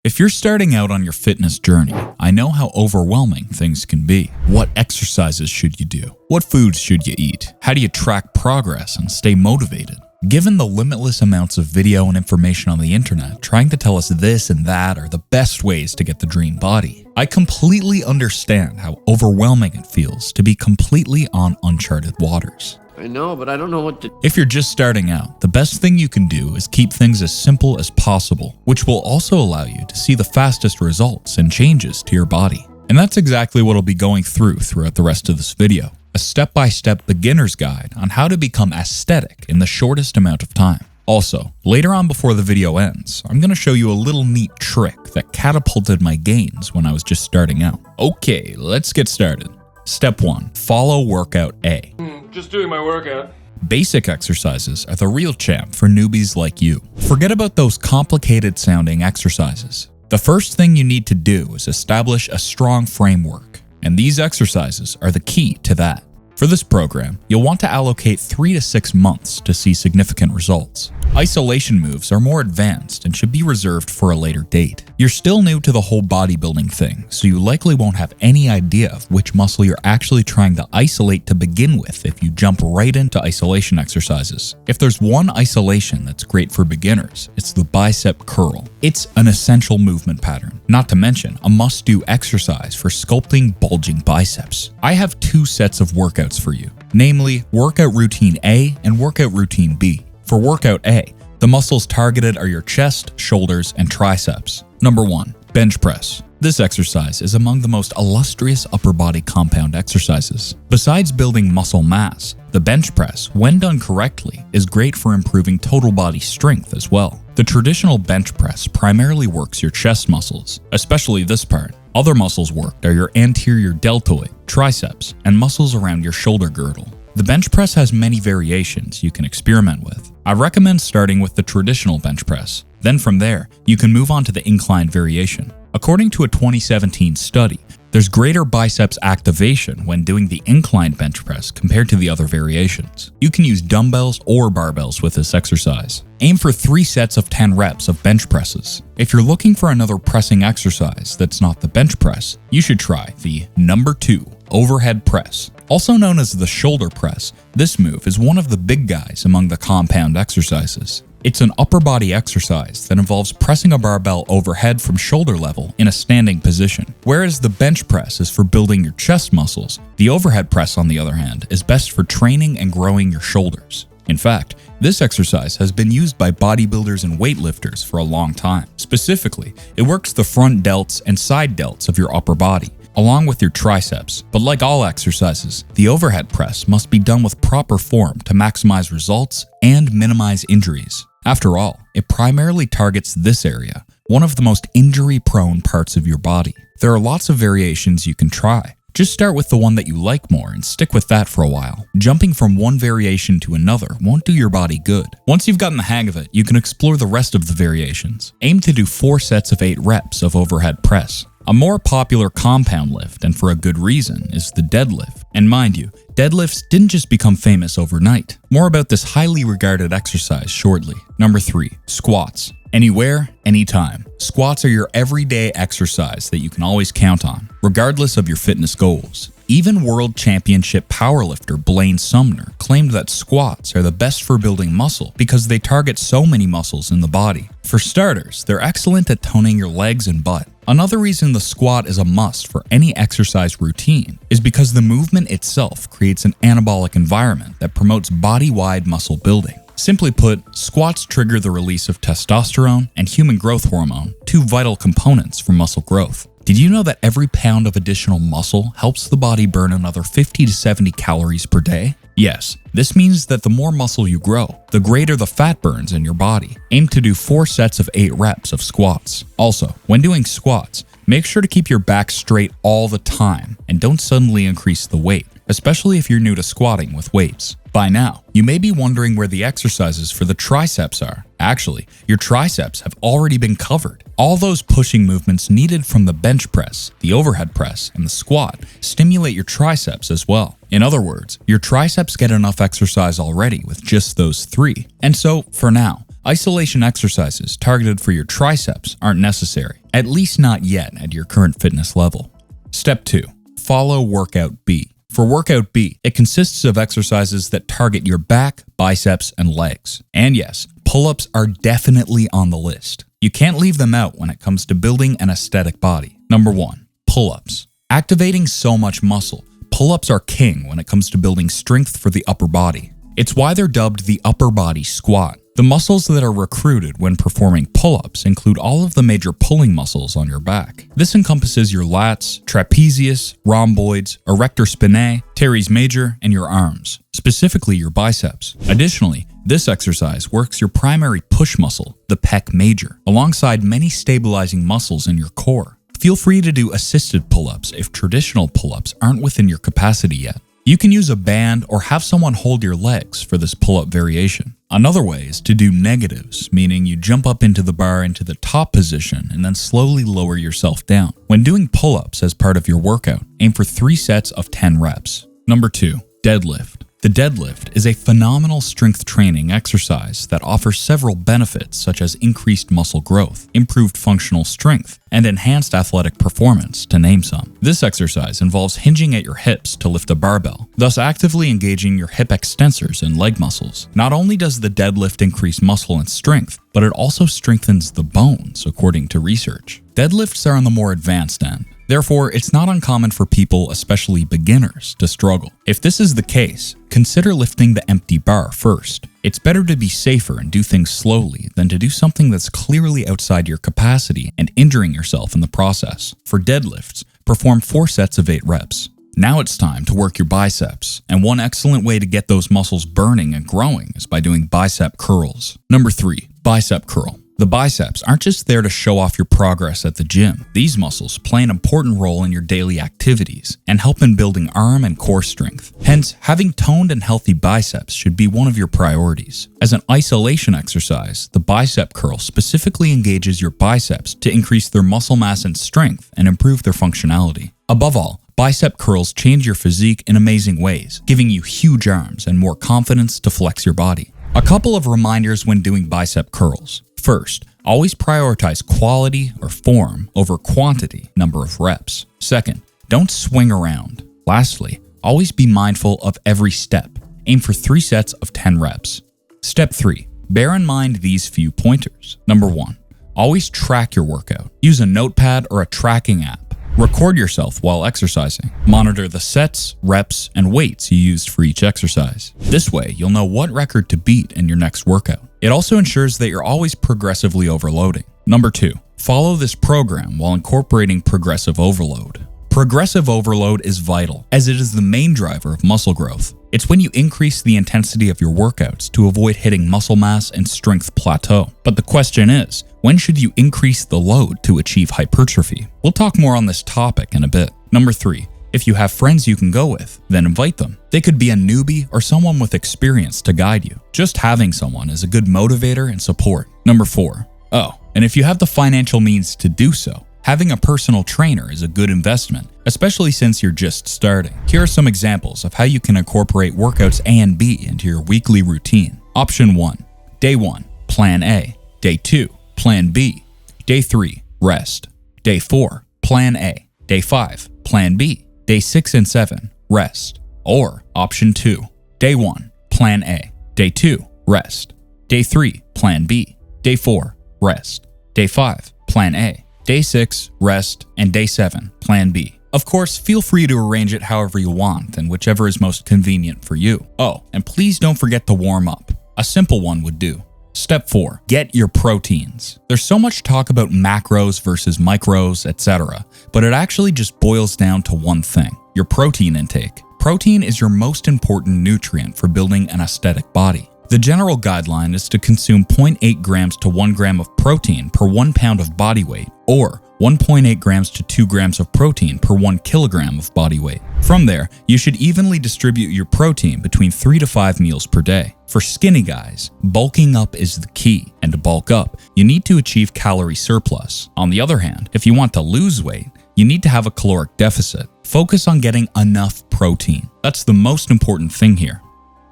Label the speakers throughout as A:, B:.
A: If you're starting out on your fitness journey, I know how overwhelming things can be. What exercises should you do? What foods should you eat? How do you track progress and stay motivated? Given the limitless amounts of video and information on the internet trying to tell us this and that are the best ways to get the dream body, I completely understand how overwhelming it feels to be completely on uncharted waters.
B: I know, but I don't know what to...
A: If you're just starting out, the best thing you can do is keep things as simple as possible, which will also allow you to see the fastest results and changes to your body. And that's exactly what I'll be going throughout the rest of this video. A step-by-step beginner's guide on how to become aesthetic in the shortest amount of time. Also, later on before the video ends, I'm going to show you a little neat trick that catapulted my gains when I was just starting out. Okay, let's get started. Step 1. Follow workout A.
C: Just doing my workout.
A: Basic exercises are the real champ for newbies like you. Forget about those complicated sounding exercises. The first thing you need to do is establish a strong framework, and these exercises are the key to that. For this program, you'll want to allocate 3 to 6 months to see significant results. Isolation moves are more advanced and should be reserved for a later date. You're still new to the whole bodybuilding thing, so you likely won't have any idea of which muscle you're actually trying to isolate to begin with if you jump right into isolation exercises. If there's one isolation that's great for beginners, it's the bicep curl. It's an essential movement pattern, not to mention a must-do exercise for sculpting bulging biceps. I have 2 sets of workouts for you, namely Workout Routine A and Workout Routine B. For Workout A, the muscles targeted are your chest, shoulders, and triceps. Number 1. Bench press. This exercise is among the most illustrious upper body compound exercises. Besides building muscle mass, the bench press, when done correctly, is great for improving total body strength as well. The traditional bench press primarily works your chest muscles, especially this part. Other muscles worked are your anterior deltoid, triceps, and muscles around your shoulder girdle. The bench press has many variations you can experiment with. I recommend starting with the traditional bench press. Then from there, you can move on to the inclined variation. According to a 2017 study, there's greater biceps activation when doing the inclined bench press compared to the other variations. You can use dumbbells or barbells with this exercise. Aim for 3 sets of 10 reps of bench presses. If you're looking for another pressing exercise that's not the bench press, you should try the number 2 overhead press. Also known as the shoulder press, this move is one of the big guys among the compound exercises. It's an upper body exercise that involves pressing a barbell overhead from shoulder level in a standing position. Whereas the bench press is for building your chest muscles, the overhead press, on the other hand, is best for training and growing your shoulders. In fact, this exercise has been used by bodybuilders and weightlifters for a long time. Specifically, it works the front delts and side delts of your upper body, along with your triceps. But like all exercises, the overhead press must be done with proper form to maximize results and minimize injuries. After all, it primarily targets this area, one of the most injury-prone parts of your body. There are lots of variations you can try. Just start with the one that you like more and stick with that for a while. Jumping from one variation to another won't do your body good. Once you've gotten the hang of it, you can explore the rest of the variations. Aim to do 4 sets of 8 reps of overhead press. A more popular compound lift, and for a good reason, is the deadlift. And mind you, deadlifts didn't just become famous overnight. More about this highly regarded exercise shortly. Number 3. Squats. Anywhere, anytime. Squats are your everyday exercise that you can always count on, regardless of your fitness goals. Even World Championship powerlifter Blaine Sumner claimed that squats are the best for building muscle because they target so many muscles in the body. For starters, they're excellent at toning your legs and butt. Another reason the squat is a must for any exercise routine is because the movement itself creates an anabolic environment that promotes body-wide muscle building. Simply put, squats trigger the release of testosterone and human growth hormone, 2 vital components for muscle growth. Did you know that every pound of additional muscle helps the body burn another 50 to 70 calories per day? Yes, this means that the more muscle you grow, the greater the fat burns in your body. Aim to do 4 sets of 8 reps of squats. Also, when doing squats, make sure to keep your back straight all the time and don't suddenly increase the weight, especially if you're new to squatting with weights. By now, you may be wondering where the exercises for the triceps are. Actually, your triceps have already been covered. All those pushing movements needed from the bench press, the overhead press, and the squat stimulate your triceps as well. In other words, your triceps get enough exercise already with just those 3. And so, for now, Isolation exercises targeted for your triceps aren't necessary, at least not yet at your current fitness level. Step 2. Follow Workout B. For Workout B, it consists of exercises that target your back, biceps, and legs. And yes, pull-ups are definitely on the list. You can't leave them out when it comes to building an aesthetic body. Number 1. Pull-ups. Activating so much muscle, pull-ups are king when it comes to building strength for the upper body. It's why they're dubbed the upper body squat. The muscles that are recruited when performing pull-ups include all of the major pulling muscles on your back. This encompasses your lats, trapezius, rhomboids, erector spinae, teres major, and your arms, specifically your biceps. Additionally, this exercise works your primary push muscle, the pec major, alongside many stabilizing muscles in your core. Feel free to do assisted pull-ups if traditional pull-ups aren't within your capacity yet. You can use a band or have someone hold your legs for this pull-up variation. Another way is to do negatives, meaning you jump up into the bar into the top position and then slowly lower yourself down. When doing pull-ups as part of your workout, aim for 3 sets of 10 reps. Number 2. Deadlift. The deadlift is a phenomenal strength training exercise that offers several benefits such as increased muscle growth, improved functional strength, and enhanced athletic performance, to name some. This exercise involves hinging at your hips to lift a barbell, thus actively engaging your hip extensors and leg muscles. Not only does the deadlift increase muscle and strength, but it also strengthens the bones, according to research. Deadlifts are on the more advanced end. Therefore, it's not uncommon for people, especially beginners, to struggle. If this is the case, consider lifting the empty bar first. It's better to be safer and do things slowly than to do something that's clearly outside your capacity and injuring yourself in the process. For deadlifts, perform 4 sets of 8 reps. Now it's time to work your biceps, and one excellent way to get those muscles burning and growing is by doing bicep curls. Number 3. Bicep curl. The biceps aren't just there to show off your progress at the gym. These muscles play an important role in your daily activities and help in building arm and core strength. Hence, having toned and healthy biceps should be one of your priorities. As an isolation exercise, the bicep curl specifically engages your biceps to increase their muscle mass and strength and improve their functionality. Above all, bicep curls change your physique in amazing ways, giving you huge arms and more confidence to flex your body. A couple of reminders when doing bicep curls. First, always prioritize quality or form over quantity, number of reps. Second, don't swing around. Lastly, always be mindful of every step. Aim for 3 sets of 10 reps. Step 3. Bear in mind these few pointers. Number 1. Always track your workout. Use a notepad or a tracking app. Record yourself while exercising. Monitor the sets, reps, and weights you used for each exercise. This way, you'll know what record to beat in your next workout. It also ensures that you're always progressively overloading. Number 2. Follow this program while incorporating progressive overload. Progressive overload is vital, as it is the main driver of muscle growth. It's when you increase the intensity of your workouts to avoid hitting muscle mass and strength plateau. But the question is, when should you increase the load to achieve hypertrophy? We'll talk more on this topic in a bit. Number 3. If you have friends you can go with, then invite them. They could be a newbie or someone with experience to guide you. Just having someone is a good motivator and support. Number 4. And if you have the financial means to do so, having a personal trainer is a good investment, especially since you're just starting. Here are some examples of how you can incorporate workouts A and B into your weekly routine. Option 1. Day 1, Plan A. Day 2, Plan B. Day 3, rest. Day 4, Plan A. Day 5, Plan B. Day 6 and 7, rest. Or Option 2. Day 1, Plan A. Day 2, rest. Day 3, Plan B. Day 4, rest. Day 5, Plan A. Day 6, rest, and Day 7, Plan B. Of course, feel free to arrange it however you want and whichever is most convenient for you. And please don't forget to warm up. A simple one would do. Step 4. Get your proteins. There's so much talk about macros versus micros, etc., but it actually just boils down to one thing: your protein intake. Protein is your most important nutrient for building an aesthetic body. The general guideline is to consume 0.8 grams to 1 gram of protein per 1 pound of body weight, or 1.8 grams to 2 grams of protein per 1 kilogram of body weight. From there, you should evenly distribute your protein between 3 to 5 meals per day. For skinny guys, bulking up is the key, and to bulk up, you need to achieve calorie surplus. On the other hand, if you want to lose weight, you need to have a caloric deficit. Focus on getting enough protein. That's the most important thing here.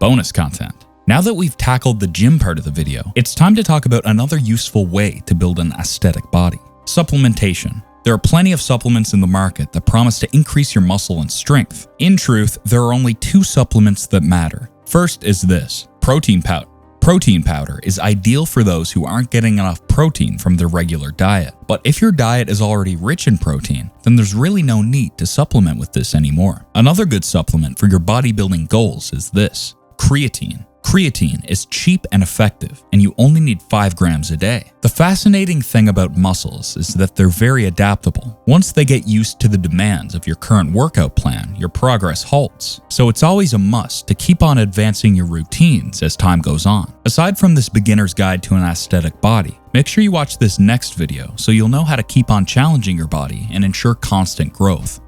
A: Bonus content. Now that we've tackled the gym part of the video, it's time to talk about another useful way to build an aesthetic body: supplementation. There are plenty of supplements in the market that promise to increase your muscle and strength. In truth, there are only two supplements that matter. First is this: protein powder. Protein powder is ideal for those who aren't getting enough protein from their regular diet. But if your diet is already rich in protein, then there's really no need to supplement with this anymore. Another good supplement for your bodybuilding goals is this: creatine. Creatine is cheap and effective, and you only need 5 grams a day. The fascinating thing about muscles is that they're very adaptable. Once they get used to the demands of your current workout plan, your progress halts. So it's always a must to keep on advancing your routines as time goes on. Aside from this beginner's guide to an aesthetic body, make sure you watch this next video so you'll know how to keep on challenging your body and ensure constant growth.